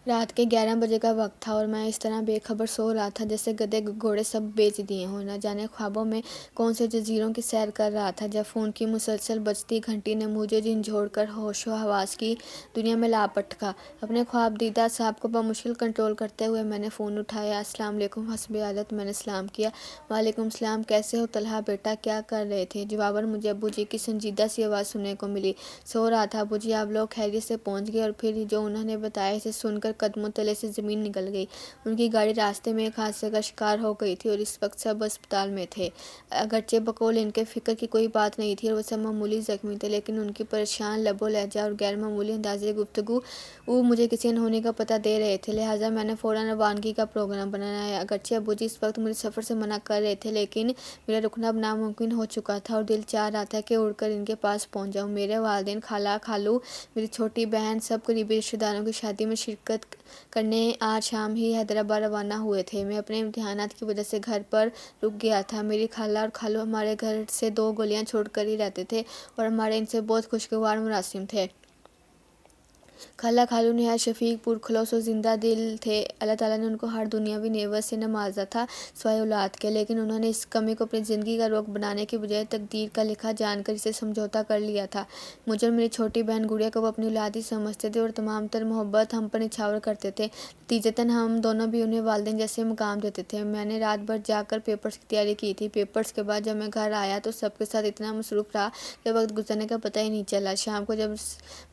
رات کے 11 بجے کا وقت تھا اور میں اس طرح بے خبر سو رہا تھا جیسے گدھے گھوڑے سب بیچ دیے ہوں۔ نہ جانے خوابوں میں کون سے جزیروں کی سیر کر رہا تھا جب فون کی مسلسل بجتی گھنٹی نے مجھے جھنجھوڑ کر ہوش و حواس کی دنیا میں لاپٹکا۔ اپنے خواب دیدہ صاحب کو بمشکل کنٹرول کرتے ہوئے میں نے فون اٹھایا۔ السلام علیکم حسب عادت میں نے سلام کیا۔ وعلیکم السلام، کیسے ہو طلحہ بیٹا، کیا کر رہے تھے؟ جواباً مجھے ابو جی کی سنجیدہ سی آواز سننے کو ملی۔ سو رہا تھا ابو جی، آپ لوگ خیریت سے پہنچ گئے؟ اور پھر جو انہوں نے بتایا اسے سن کر قدموں تلے سے زمین نکل گئی۔ ان کی گاڑی راستے میں ایک حادثے کا شکار ہو گئی تھی اور اس وقت سب اسپتال میں تھے۔ اگرچہ بقول ان کے فکر کی کوئی بات نہیں تھی اور وہ سب معمولی زخمی تھے، لیکن ان کی پریشان لب و لہجہ اور غیر معمولی انداز گفتگو مجھے کسی انہونی کا پتہ دے رہے تھے، لہٰذا میں نے فوراً روانگی کا پروگرام بنایا۔ اگرچہ ابو جی اس وقت مجھے سفر سے منع کر رہے تھے، لیکن میرا رکنا اب ناممکن ہو چکا تھا اور دل چاہ رہا تھا کہ اڑ کر ان کے پاس پہنچ جاؤں۔ میرے والدین، خالہ، خالو، میری چھوٹی بہن، سب قریبی رشتہ داروں کی شادی میں شرکت کرنے آج شام ہی حیدرآباد روانہ ہوئے تھے۔ میں اپنے امتحانات کی وجہ سے گھر پر رک گیا تھا۔ میری خالہ اور خالو ہمارے گھر سے 2 گلیاں چھوڑ کر ہی رہتے تھے اور ہمارے ان سے بہت خوشگوار مراسم تھے۔ خالہ خالو نہایت شفیق، پرخلوص و زندہ دل تھے۔ اللہ تعالیٰ نے ان کو ہر دنیاوی نعمت سے نوازا تھا سوائے اولاد کے، لیکن انہوں نے اس کمی کو اپنی زندگی کا رخ بنانے کے بجائے تقدیر کا لکھا جان کر اسے سمجھوتا کر لیا تھا۔ مجھے اور میری چھوٹی بہن گڑیا کو وہ اپنی اولاد ہی سمجھتے تھے اور تمام تر محبت ہم پر نچھاور کرتے تھے۔ نتیجتاً ہم دونوں بھی انہیں والدین جیسے مقام دیتے تھے۔ میں نے رات بھر جاگ کر پیپرز کی تیاری کی تھی۔ پیپرز کے بعد جب میں گھر آیا تو سب کے ساتھ اتنا مصروف رہا کہ وقت گزرنے کا پتہ ہی نہیں چلا۔ شام کو جب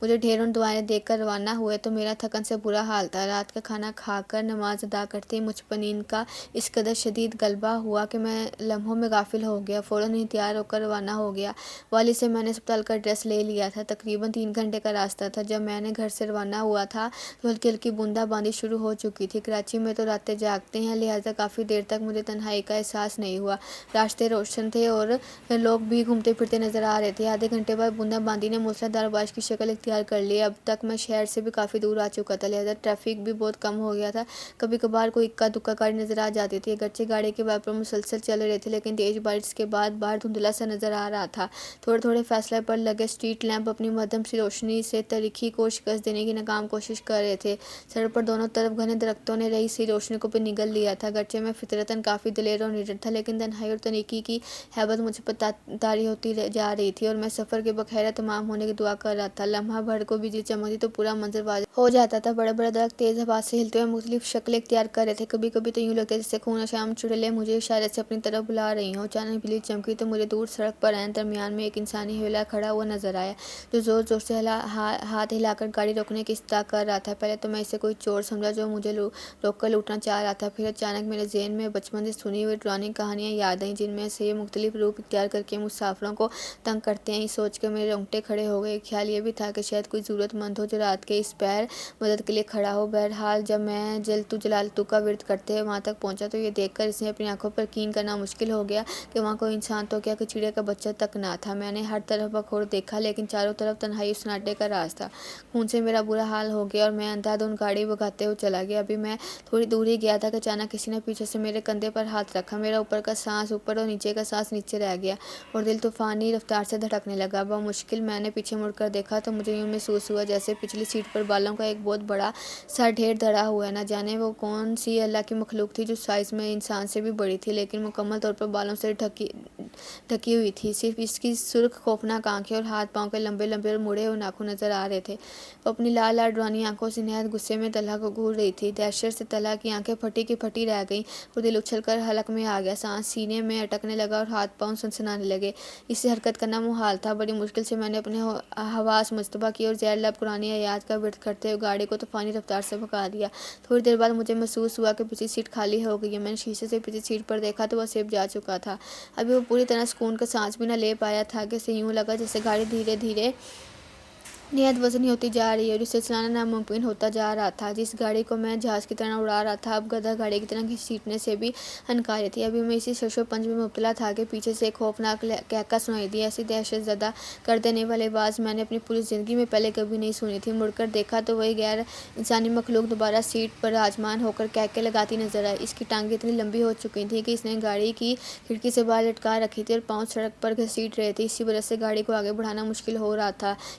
مجھے ڈھیروں دعائیں دے کر روانہ ہوئے تو میرا تھکن سے برا حال تھا۔ رات کا کھانا کھا کر نماز ادا کرتے ہی مجھ پر نیند کا اس قدر شدید غلبہ ہوا کہ میں لمحوں میں غافل ہو گیا۔ فوراً ہی تیار ہو کر روانہ ہو گیا۔ والد سے میں نے اسپتال کا ایڈریس لے لیا تھا۔ تقریباً 3 گھنٹے کا راستہ تھا۔ جب میں نے گھر سے روانہ ہوا تھا تو ہلکی ہلکی بوندا باندی شروع ہو چکی تھی۔ کراچی میں تو راتیں جاگتے ہیں، لہٰذا کافی دیر تک مجھے تنہائی کا احساس نہیں ہوا۔ راستے روشن تھے اور لوگ بھی گھومتے پھرتے نظر آ رہے تھے۔ آدھے گھنٹے بعد بوندا باندی نے موسلا دھار بارش کی شکل اختیار کر لی۔ اب تک میں شہر سے بھی کافی دور آ چکا تھا، لہٰذا ٹریفک بھی بہت کم ہو گیا تھا۔ کبھی کبھار کوئی اکا دکا گاڑی نظر آ جاتی تھی۔ اگرچہ گاڑی کے وائپر مسلسل چل رہے تھے، لیکن تیز بارش کے بعد باہر دھندلا سا نظر آ رہا تھا۔ تھوڑے تھوڑے فاصلے پر لگے اسٹریٹ لیمپ اپنی مدھم سی روشنی سے تاریکی کو شکست دینے کی ناکام کوشش کر رہے تھے۔ سڑک پر دونوں طرف گھنے درختوں نے رہی سی روشنی کو بھی نگل لیا تھا۔ اگرچہ میں فطرتاً کافی دلیر اور نڈر تھا، لیکن تنہائی اور تاریکی کی ہیبت مجھ پر طاری ہوتی جا رہی تھی اور میں سفر کے بخیرہ تمام ہونے کی دعا کر رہا تھا۔ لمحہ بھر کو بجلی چمکتی تو پورا منظر واضح ہو جاتا تھا۔ بڑے بڑے درخت تیز ہوا سے ہلتے ہوئے مختلف شکلیں اختیار کر رہے تھے۔ کبھی کبھی تو یوں لگتا جیسے خون اشام چڑیلیں مجھے اشارے سے اپنی طرف بلا رہی ہوں۔ اچانک بجلی چمکی تو مجھے دور سڑک پر عین درمیان میں ایک انسانی حوالہ کھڑا ہوا نظر آیا، جو زور زور سے ہاتھ ہلا کر گاڑی روکنے کی استدعا کر رہا تھا۔ پہلے تو میں اسے کوئی چور سمجھا جو مجھے روک کر لوٹنا چاہ رہا تھا، پھر اچانک میرے ذہن میں بچپن سے سنی ہوئی ڈراؤنی کہانیاں یاد آئیں، جن میں سے یہ مختلف روپ اختیار کر کے مسافروں کو تنگ کرتے ہیں۔ یہ سوچ کر میرے رونگٹے کھڑے ہو گئے۔ خیال یہ بھی تھا کہ شاید کوئی ضرورت مند ہو جو رات کے اس پہر مدد کے لیے کھڑا ہو۔ بہرحال جب میں جلالتو جلالتو کا ورد کرتے ہوئے وہاں تک پہنچا تو یہ دیکھ کر اسے اپنی آنکھوں پر یقین کرنا مشکل ہو گیا کہ وہاں کوئی انسان تو کیا، کوئی چڑیا کا بچہ تک نہ تھا۔ میں نے ہر طرف بخور دیکھا، لیکن چاروں طرف تنہائی اور سناٹے کا راز تھا۔ خون سے میرا برا حال ہو گیا اور میں اندھا دھند گاڑی بھگاتے ہوئے چلا گیا۔ ابھی میں تھوڑی دور ہی گیا تھا کہ اچانک کسی نے پیچھے سے میرے کندھے پر ہاتھ رکھا۔ میرا اوپر کا سانس اوپر اور نیچے کا سانس نیچے رہ گیا اور دل طوفانی رفتار سے دھڑکنے لگا۔ بمشکل میں نے پیچھے مڑ کر دیکھا تو مجھے یوں محسوس ہوا جیسے پچھلی سیٹ پر بالوں کا ایک بہت بڑا سا ڈھیر دھرا ہوا ہے۔ نہ جانے وہ کون سی اللہ کی مخلوق تھی جو سائز میں انسان سے بھی بڑی تھی، لیکن مکمل طور پر بالوں سے ڈھکی ہوئی تھی۔ صرف اس کی سرخ خوفناک آنکھیں اور ہاتھ پاؤں کے لمبے لمبے اور مڑے ہوئے ناخن نظر آ رہے تھے۔ وہ اپنی لال لال ڈراؤنی آنکھوں سے نہایت غصے میں طلحہ کو گھور رہی تھی۔ دہشت سے طلحہ کی آنکھیں پھٹی کی پھٹی رہ گئیں اور دل اچھل کر حلق میں آ گیا۔ سانس سینے میں اٹکنے لگا اور ہاتھ پاؤں سنسنانے لگے۔ اس سے حرکت کرنا محال تھا۔ بڑی مشکل سے میں نے اپنے حواس مجتبی کیے اور زیر لب قرآنی آیات کا ورد کرتے ہوئے گاڑی کو طوفانی رفتار سے بھگا دیا۔ تھوڑی دیر بعد مجھے محسوس ہوا کہ پچھلی سیٹ خالی ہو گئی ہے۔ میں نے شیشے سے پچھلی سیٹ پر دیکھا تو وہ سیف جا چکا تھا۔ ابھی وہ پوری طرح سکون کا سانس بھی نہ لے پایا تھا کہ اسے یوں لگا جیسے گاڑی دھیرے دھیرے نہایت وزنی ہوتی جا رہی ہے اور اسے چلانا ناممکن ہوتا جا رہا تھا۔ جس گاڑی کو میں جہاز کی طرح اڑا رہا تھا، اب گدھا گاڑی کی طرح گھسیٹنے سے بھی انکاری تھی۔ ابھی میں اسی شش و پنج میں مبتلا تھا کہ پیچھے سے ایک خوفناک قہقہ سنائی دیا۔ ایسی دہشت زدہ کر دینے والی آواز میں نے اپنی پوری زندگی میں پہلے کبھی نہیں سنی تھی۔ مڑ کر دیکھا تو وہی غیر انسانی مخلوق دوبارہ سیٹ پر راہمان ہو کر قہقہے لگاتی نظر آئی۔ اس کی ٹانگیں اتنی لمبی ہو چکی تھیں کہ اس نے گاڑی کی کھڑکی سے باہر لٹکا رکھی تھی اور پاؤں سڑک پر گھسیٹ رہے تھے۔ اسی وجہ سے گاڑی کو آگے بڑھانا مشکل ہو رہا تھا۔